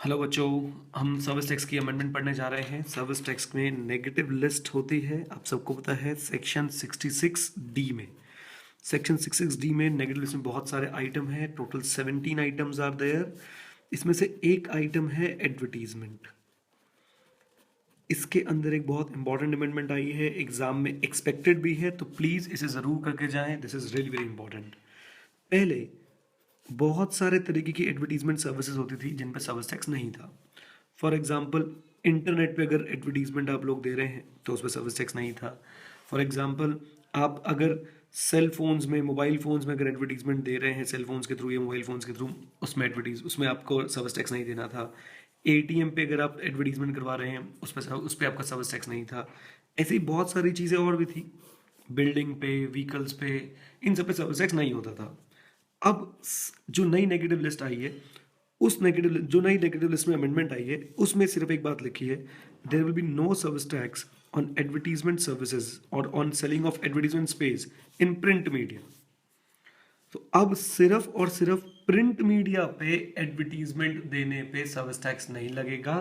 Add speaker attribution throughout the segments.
Speaker 1: Hello बच्चों, हम service tax की अमेंडमेंट पढ़ने जा रहे हैं। सर्विस टैक्स में नेगेटिव लिस्ट होती है, आप सबको पता है। सेक्शन 66 डी में सेक्शन 66 डी में नेगेटिव लिस्ट में बहुत सारे आइटम हैं। Total 17 items are there. इसमें से एक आइटम है एडवर्टीजमेंट। इसके अंदर एक बहुत इंपॉर्टेंट अमेंडमेंट आई है, एग्जाम में एक्सपेक्टेड भी है, तो प्लीज़ इसे ज़रूर करके जाएं। This is really very important. पहले बहुत सारे तरीके की एडवर्टीजमेंट सर्विसेज होती थी जिन पर सर्विस टैक्स नहीं था। फॉर एग्जांपल, इंटरनेट पे अगर एडवर्टीजमेंट आप लोग दे रहे हैं तो उस पर सर्विस टैक्स नहीं था। फॉर एग्जांपल, आप अगर सेल फोन्स में, मोबाइल फोन्स में अगर एडवर्टीजमेंट दे रहे हैं सेल फोन्स के थ्रू या मोबाइल फोन्स के थ्रू, उसमें आपको सर्विस टैक्स नहीं देना था। एटीएम पे अगर आप एडवर्टीजमेंट करवा रहे हैं उस पर आपका सर्विस टैक्स नहीं था। ऐसी बहुत सारी चीज़ें और भी थी। बिल्डिंग पे, व्हीकल्स पे, इन सब पे सर्विस टैक्स नहीं होता था। अब जो नई नेगेटिव लिस्ट आई है, जो नई नेगेटिव लिस्ट में अमेंडमेंट आई है, उसमें सिर्फ एक बात लिखी है, there will be no service tax on advertisement services और on selling of advertisement space in print media. तो अब सिर्फ और सिर्फ प्रिंट मीडिया पे एडवर्टीजमेंट देने पे सर्विस टैक्स नहीं लगेगा।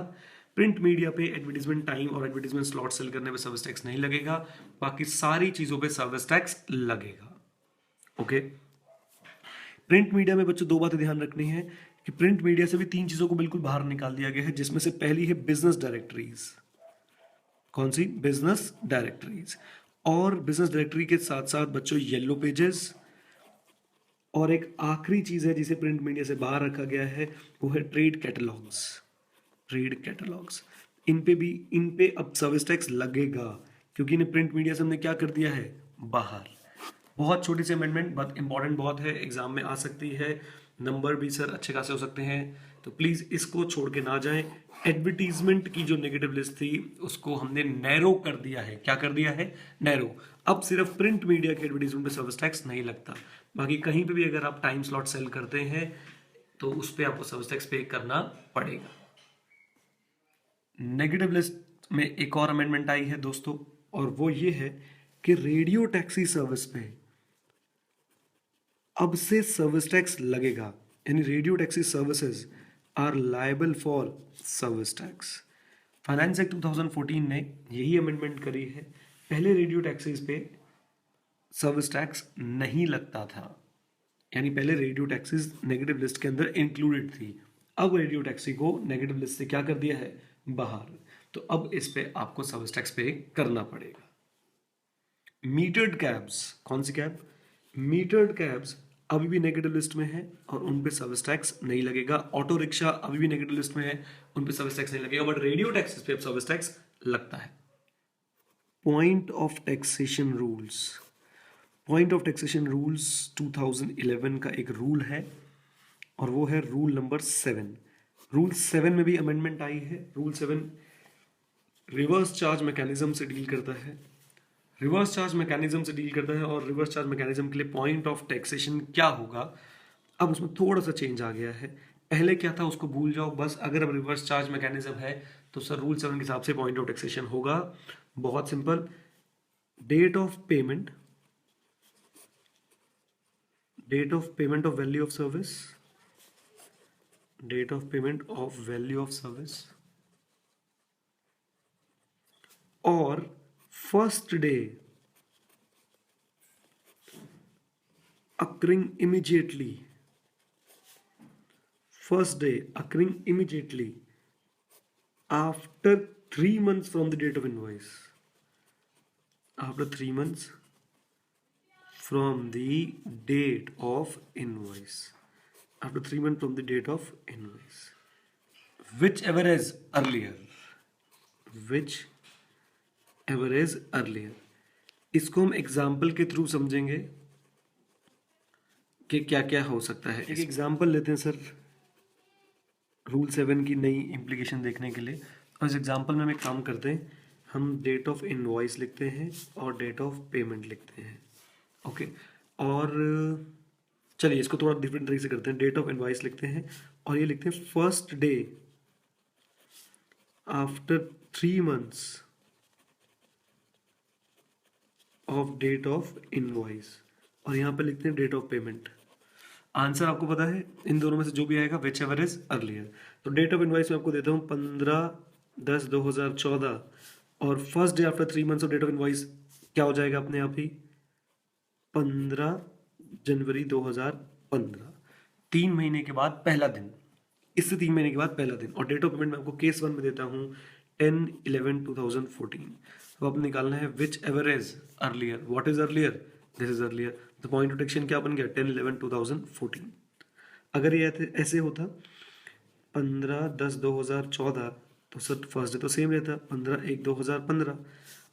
Speaker 1: प्रिंट मीडिया पे एडवर्टीजमेंट टाइम और एडवर्टीजमेंट स्लॉट सेल करने पे सर्विस टैक्स नहीं लगेगा। बाकी सारी चीजों पे सर्विस टैक्स लगेगा। ओके। प्रिंट मीडिया में बच्चों दो बातें ध्यान रखनी है कि प्रिंट मीडिया से भी तीन चीजों को बिल्कुल बाहर निकाल दिया गया है, जिसमें से पहली है बिजनेस डायरेक्टरीज। कौन सी? Business directories. और बिजनेस डायरेक्टरी के साथ साथ बच्चों येलो पेजेस। और एक आखिरी चीज है जिसे प्रिंट मीडिया से बाहर रखा गया है, वो है ट्रेड कैटलॉग्स। ट्रेड कैटलॉग्स, इन पे अब सर्विस टैक्स लगेगा, क्योंकि इन्हें प्रिंट मीडिया से हमने क्या कर दिया है? बाहर। बहुत छोटी सी अमेंडमेंट, बट इंपॉर्टेंट बहुत है, एग्जाम में आ सकती है। नंबर भी सर अच्छे खासे हो सकते हैं, तो प्लीज इसको छोड़ के ना जाएं। एडवर्टीजमेंट की जो नेगेटिव लिस्ट थी उसको हमने नैरो कर दिया है। क्या कर दिया है? नैरो। अब सिर्फ प्रिंट मीडिया के एडवर्टीजमेंट पे सर्विस टैक्स नहीं लगता। बाकी कहीं पे भी अगर आप टाइम स्लॉट सेल करते हैं तो उस पर आपको सर्विस टैक्स पे करना पड़ेगा। नेगेटिव लिस्ट में एक और अमेंडमेंट आई है दोस्तों, और वो ये है कि रेडियो टैक्सी सर्विस पे अब से सर्विस टैक्स लगेगा। यानी radio taxi services are liable for service tax. Finance act 2014 ने यही अमेंडमेंट करी है। पहले रेडियो टैक्सीज पे सर्विस टैक्स नहीं लगता था, यानी पहले रेडियो टैक्सीज नेगेटिव लिस्ट के अंदर इंक्लूडेड थी। अब रेडियो टैक्सी को नेगेटिव लिस्ट से क्या कर दिया है? बाहर। तो अब इस पे आपको सर्विस टैक्स पे करना पड़ेगा। मीटर्ड कैब्स, कौन सी कैब? मीटर्ड कैब्स अभी भी नेगेटिव लिस्ट में है और उन पे सर्विस टैक्स नहीं लगेगा। ऑटो रिक्शा अभी भी नेगेटिव लिस्ट में है, उन पे सर्विस टैक्स नहीं लगेगा, बट रेडियो टैक्सीज पे अब सर्विस टैक्स लगता है। Point of taxation rules. Point of taxation rules 2011 का एक रूल है, और वो है रूल नंबर 7। रूल 7 में भी अमेंडमेंट आई है। रूल 7 रिवर्स चार्ज मैकेनिज्म से डील करता है। रिवर्स चार्ज मैकेनिज्म से डील करता है, और रिवर्स चार्ज मैकेनिज्म के लिए पॉइंट ऑफ टैक्सेशन क्या होगा, अब उसमें थोड़ा सा चेंज आ गया है। पहले क्या था उसको भूल जाओ, बस अगर अब रिवर्स चार्ज मैकेनिज्म है तो सर रूल 7 के हिसाब से पॉइंट ऑफ टैक्सेशन होगा। बहुत simple. Date of payment, date of payment of value of service, date of payment of value of service, और first day occurring immediately, first day occurring immediately after 3 months from the date of invoice. After 3 months from the date of invoice. After 3 months from the date of invoice. Whichever is earlier. Whichever is earlier. इसको हम example के through समझेंगे कि क्या क्या हो सकता है। एक एग्जाम्पल लेते हैं सर रूल 7 की नई इम्प्लीकेशन देखने के लिए। और इस एग्जाम्पल में हम एक काम करते हैं, हम डेट ऑफ इनवॉइस लिखते हैं और डेट ऑफ पेमेंट लिखते हैं। ओके। और चलिए इसको थोड़ा डिफरेंट तरीके से करते हैं। डेट ऑफ इनवॉइस लिखते हैं और ये लिखते हैं first day after 3 months of date of invoice, और यहाँ पे लिखते हैं डेट ऑफ पेमेंट। आंसर आपको पता है, इन दोनों में से जो भी आएगा विच एवर इज अर्लियर। तो डेट ऑफ इनवाइस मैं आपको देता हूँ 15/10/2014, और first day after 3 months of date of invoice क्या हो जाएगा अपने आप ही, 15 जनवरी 2015, 3 महीने के बाद पहला दिन, इससे 3 महीने के बाद पहला दिन। और डेट ऑफ पेमेंट मैं आपको केस 1 में देता हूँ 10/11/2014। तो अब निकालना है which ever is earlier. What is earlier, this is earlier. तो पॉइंट ऑफ डिटेक्शन क्या बन गया, 10/11/2014। अगर ये ऐसे होता 15/10/2014, तो सर फर्स्ट डे तो सेम रहता 15/1/2015।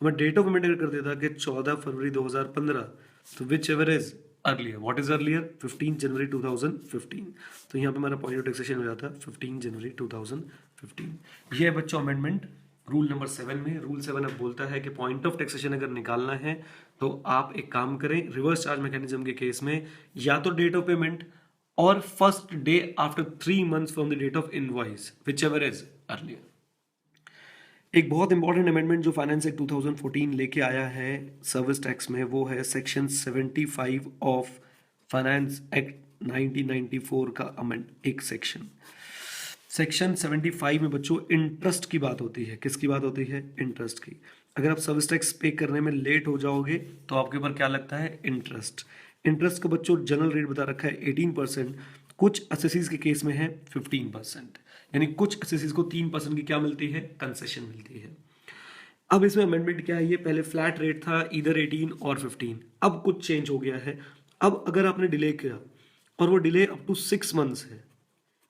Speaker 1: मैं डेट ऑफ पेमेंट अगर कर देता कि 14 फरवरी 2015, तो which ever is earlier, what is earlier, 15 जनवरी 2015। तो यहाँ पे हमारा पॉइंट ऑफ टैक्सेशन हो जाता 15 जनवरी 2015। ये है बच्चों अमेंडमेंट रूल नंबर 7 में। रूल 7 अब बोलता है कि पॉइंट ऑफ टैक्सेशन अगर निकालना है तो आप एक काम करें, रिवर्स चार्ज मैकेनिज्म के केस में या तो डेट ऑफ पेमेंट और first day after 3 months from the date of invoice, whichever is earlier. एक बहुत इंपॉर्टेंट अमेंडमेंट जो फाइनेंस एक्ट 2014 लेके आया है सर्विस टैक्स में, वो है सेक्शन 75 ऑफ फाइनेंस एक्ट 1994 का अमेंड एक सेक्शन। सेक्शन 75 में बच्चों इंटरेस्ट की बात होती है। किसकी बात होती है, इंटरेस्ट की। अगर आप सर्विस टैक्स पे करने में लेट हो जाओगे तो आपके ऊपर क्या लगता है, इंटरेस्ट। इंटरेस्ट का बच्चों जनरल रेट बता रखा है 18%, कुछ असेसीज के केस में है 15%, यानी कुछ असेसीज को 3% की क्या मिलती है, कंसेशन मिलती है। अब इसमें अमेंडमेंट क्या है, ये पहले फ्लैट रेट था इधर 18 और 15, अब कुछ चेंज हो गया है। अब अगर आपने डिले किया और वो डिले अप टू 6 मंथ्स है,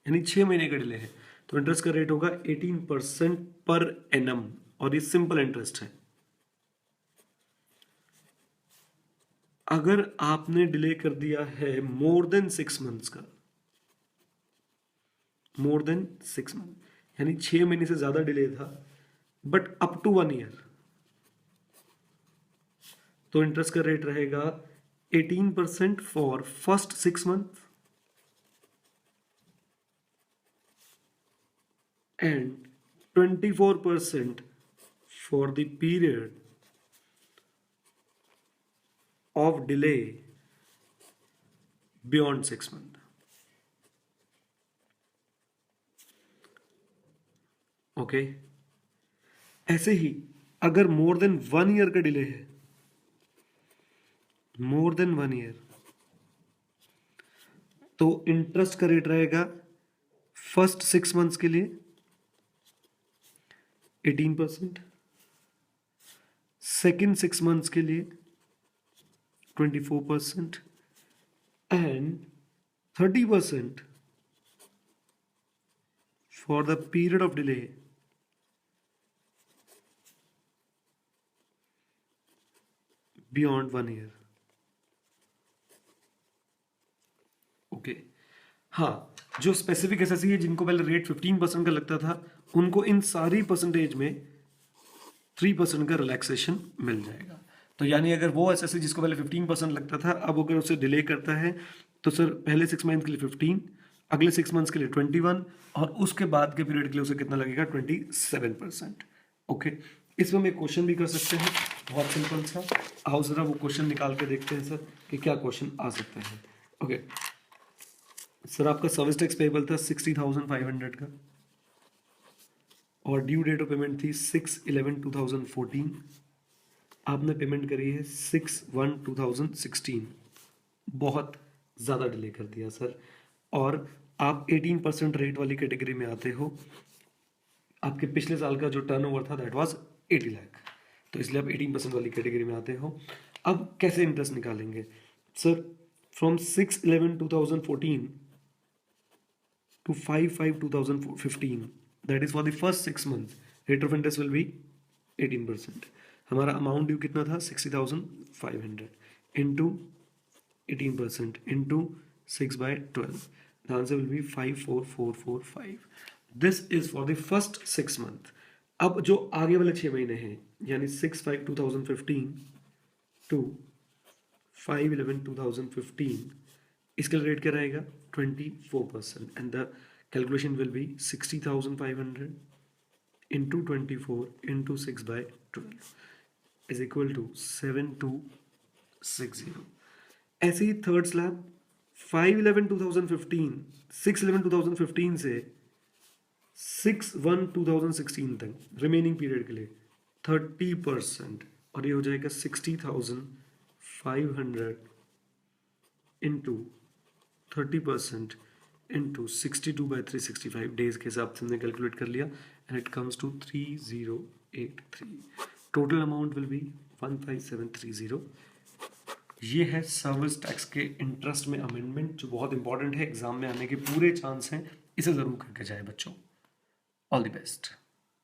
Speaker 1: यानी 6 महीने का डिले है, तो इंटरेस्ट का रेट होगा 18% पर एनम, और ये सिंपल इंटरेस्ट है। अगर आपने डिले कर दिया है मोर देन 6 मंथ्स का, मोर देन 6 मंथ यानी 6 महीने से ज्यादा डिले था, बट अप टू 1 ईयर, तो इंटरेस्ट का रेट रहेगा 18% for first 6 month and 24% for the period of delay beyond 6 months. Okay ऐसे ही अगर मोर देन 1 ईयर का डिले है, मोर देन 1 ईयर, तो इंटरेस्ट का रेट रहेगा फर्स्ट 6 मंथ्स के लिए 18%, सेकेंड 6 मंथ्स के लिए 24% and 30% for the period of delay beyond 1 year. Okay हाँ, जो स्पेसिफिक एसएससी है जिनको पहले रेट 15% का लगता था, उनको इन सारी परसेंटेज में 3% का रिलैक्सेशन मिल जाएगा। तो यानी अगर वो एसएससी जिसको पहले 15% लगता था, अब अगर उसे डिले करता है तो सर पहले 6 मंथ के लिए 15, अगले 6 मंथ्स के लिए 21, और उसके बाद के पीरियड के लिए उसे कितना लगेगा, 27%। ओके इसमें हम एक क्वेश्चन भी कर सकते हैं, बहुत सिंपल सा। आओ जरा वो क्वेश्चन निकाल के देखते हैं सर कि क्या क्वेश्चन आ सकता है। ओके सर आपका सर्विस टैक्स पेबल था 60,500 का, और ड्यू डेट ऑफ पेमेंट थी 6/11/2014। आपने पेमेंट करी है 6/1/2016। बहुत ज़्यादा डिले कर दिया सर, और आप 18% रेट वाली कैटेगरी में आते हो। आपके पिछले साल का जो टर्नओवर था दैट वाज 80 लाख, तो इसलिए आप 18% वाली कैटेगरी में आते हो। अब कैसे इंटरेस्ट निकालेंगे sir, from 6/11/2014 to 5/5/2015, that is for the first 6 months, rate of interest will be 18%। हमारा अमाउंट ड्यू कितना था, 60,500 into 18% into 6/12, the answer will be 54445। This is for the first 6 month. अब जो आगे वाले 6 महीने हैं, यानी 6/5/2015 टू 5/11/2015, इसका रेट क्या रहेगा, 24%, and the calculation will be 60,500 into 24 into 6/12 is equal to 7260। ऐसे ही थर्ड स्लैब 5/11/2015 6/11/2015 से 6/1/2016 तक रिमेनिंग पीरियड के लिए 30%, और ये हो जाएगा 60,500 इंटू 30% इंटू 62/365 डेज के हिसाब से हमने कैलकुलेट कर लिया, and it comes to 3083. Total amount will be 15730. ये है सर्विस टैक्स के इंटरेस्ट में अमेंडमेंट, जो बहुत इंपॉर्टेंट है, एग्जाम में आने के पूरे चांस हैं. इसे ज़रूर करके जाए बच्चों. All the best.